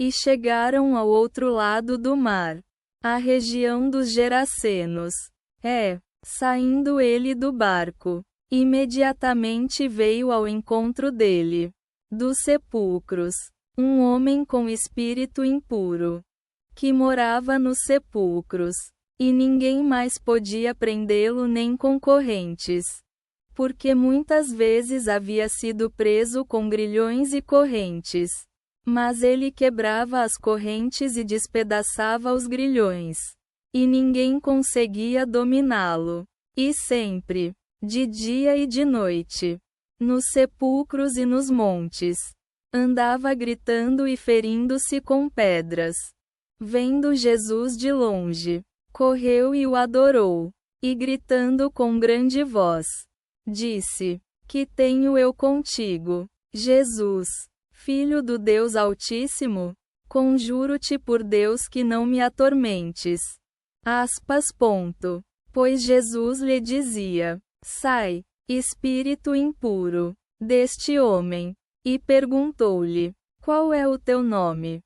E chegaram ao outro lado do mar, a região dos Gerasenos. Saindo ele do barco, imediatamente veio ao encontro dele, dos sepulcros, um homem com espírito impuro, que morava nos sepulcros, e ninguém mais podia prendê-lo nem com correntes, porque muitas vezes havia sido preso com grilhões e correntes. Mas ele quebrava as correntes e despedaçava os grilhões. E ninguém conseguia dominá-lo. E sempre, de dia e de noite, nos sepulcros e nos montes, andava gritando e ferindo-se com pedras. Vendo Jesus de longe, correu e o adorou. E gritando com grande voz, disse: Que tenho eu contigo, Jesus, Filho do Deus Altíssimo? Conjuro-te por Deus que não me atormentes. Pois Jesus lhe dizia: Sai, espírito impuro, deste homem. E perguntou-lhe: Qual é o teu nome?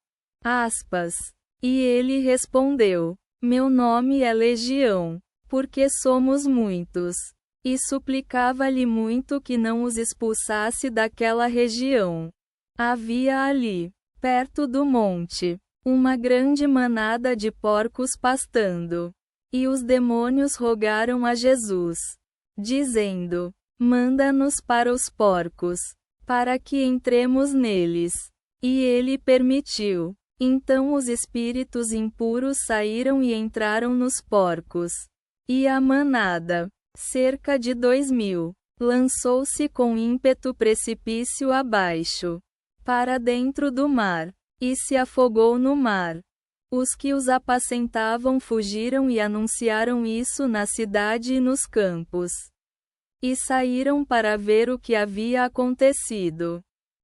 E ele respondeu: Meu nome é Legião, porque somos muitos. E suplicava-lhe muito que não os expulsasse daquela região. Havia ali, perto do monte, uma grande manada de porcos pastando. E os demônios rogaram a Jesus, dizendo: Manda-nos para os porcos, para que entremos neles. E ele permitiu. Então os espíritos impuros saíram e entraram nos porcos. E a manada, cerca de 2000, lançou-se com ímpeto precipício abaixo, para dentro do mar, e se afogou no mar. Os que os apacentavam fugiram e anunciaram isso na cidade e nos campos. E saíram para ver o que havia acontecido.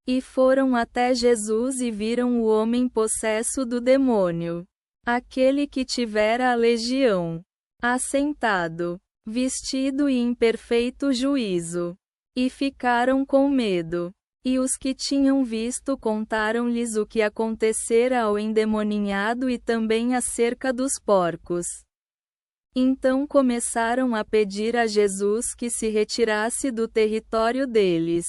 E foram até Jesus e viram o homem possesso do demônio, aquele que tivera a legião, assentado, vestido e em perfeito juízo. E ficaram com medo. E os que tinham visto contaram-lhes o que acontecera ao endemoninhado e também acerca dos porcos. Então começaram a pedir a Jesus que se retirasse do território deles.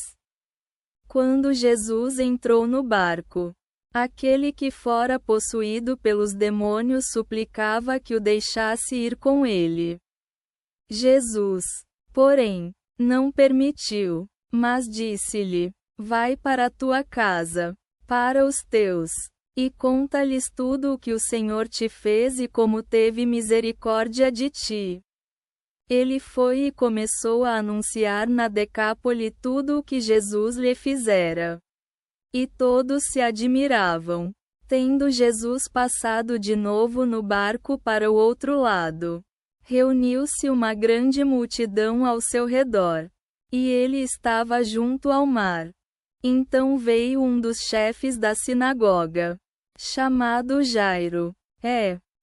Quando Jesus entrou no barco, aquele que fora possuído pelos demônios suplicava que o deixasse ir com ele. Jesus, porém, não permitiu, mas disse-lhe: Vai para a tua casa, para os teus, e conta-lhes tudo o que o Senhor te fez e como teve misericórdia de ti. Ele foi e começou a anunciar na Decápole tudo o que Jesus lhe fizera. E todos se admiravam. Tendo Jesus passado de novo no barco para o outro lado, reuniu-se uma grande multidão ao seu redor. E ele estava junto ao mar. Então veio um dos chefes da sinagoga, chamado Jairo.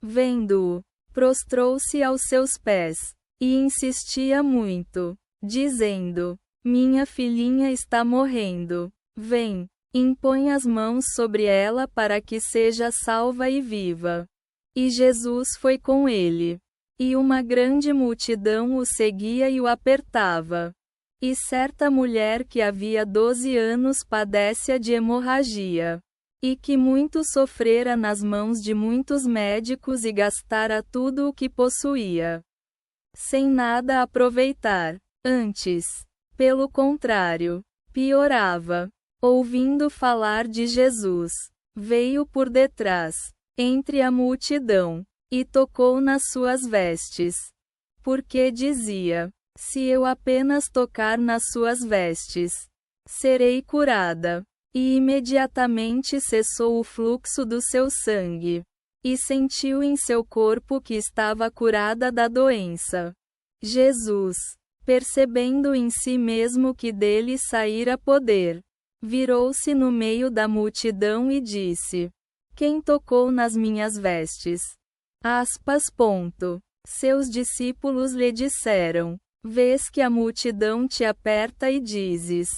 Vendo-o, prostrou-se aos seus pés, e insistia muito, dizendo: Minha filhinha está morrendo. Vem, impõe as mãos sobre ela para que seja salva e viva. E Jesus foi com ele. E uma grande multidão o seguia e o apertava. E certa mulher que havia 12 anos padécia de hemorragia, e que muito sofrera nas mãos de muitos médicos e gastara tudo o que possuía, sem nada aproveitar. Antes, pelo contrário, piorava. Ouvindo falar de Jesus, veio por detrás, entre a multidão, e tocou nas suas vestes. Porque dizia: Se eu apenas tocar nas suas vestes, serei curada. E imediatamente cessou o fluxo do seu sangue. E sentiu em seu corpo que estava curada da doença. Jesus, percebendo em si mesmo que dele saíra poder, virou-se no meio da multidão e disse: Quem tocou nas minhas vestes? Seus discípulos lhe disseram: Vês que a multidão te aperta e dizes: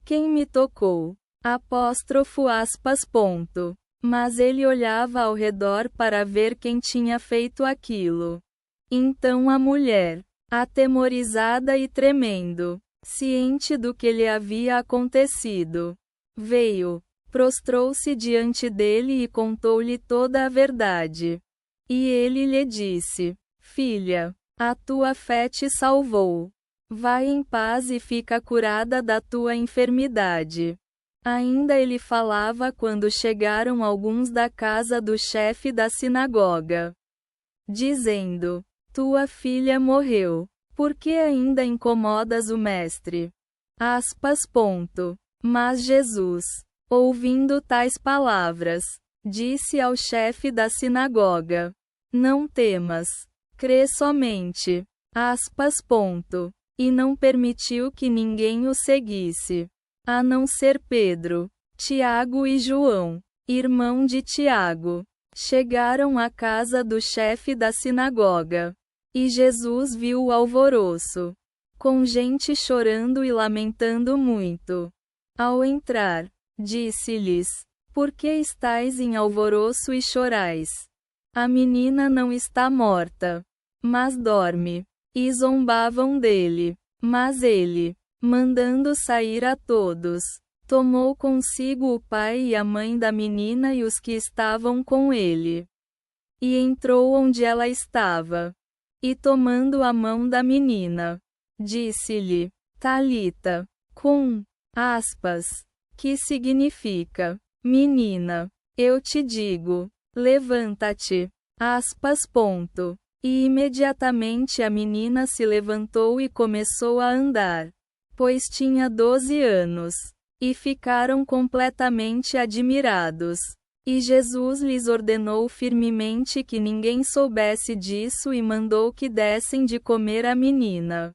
Quem me tocou? Mas ele olhava ao redor para ver quem tinha feito aquilo. Então a mulher, atemorizada e tremendo, ciente do que lhe havia acontecido, veio, prostrou-se diante dele e contou-lhe toda a verdade. E ele lhe disse: Filha, a tua fé te salvou. Vai em paz e fica curada da tua enfermidade. Ainda ele falava quando chegaram alguns da casa do chefe da sinagoga, dizendo: Tua filha morreu. Por que ainda incomodas o mestre? Mas Jesus, ouvindo tais palavras, disse ao chefe da sinagoga: Não temas, crê somente. E não permitiu que ninguém o seguisse, a não ser Pedro, Tiago e João, irmão de Tiago. Chegaram à casa do chefe da sinagoga. E Jesus viu o alvoroço, com gente chorando e lamentando muito. Ao entrar, disse-lhes: Por que estáis em alvoroço e chorais? A menina não está morta, mas dorme. E zombavam dele. Mas ele, mandando sair a todos, tomou consigo o pai e a mãe da menina e os que estavam com ele. E entrou onde ela estava. E tomando a mão da menina, disse-lhe: Talita, cum, que significa: Menina, eu te digo, levanta-te. E imediatamente a menina se levantou e começou a andar, pois tinha 12 anos. E ficaram completamente admirados. E Jesus lhes ordenou firmemente que ninguém soubesse disso e mandou que dessem de comer à menina.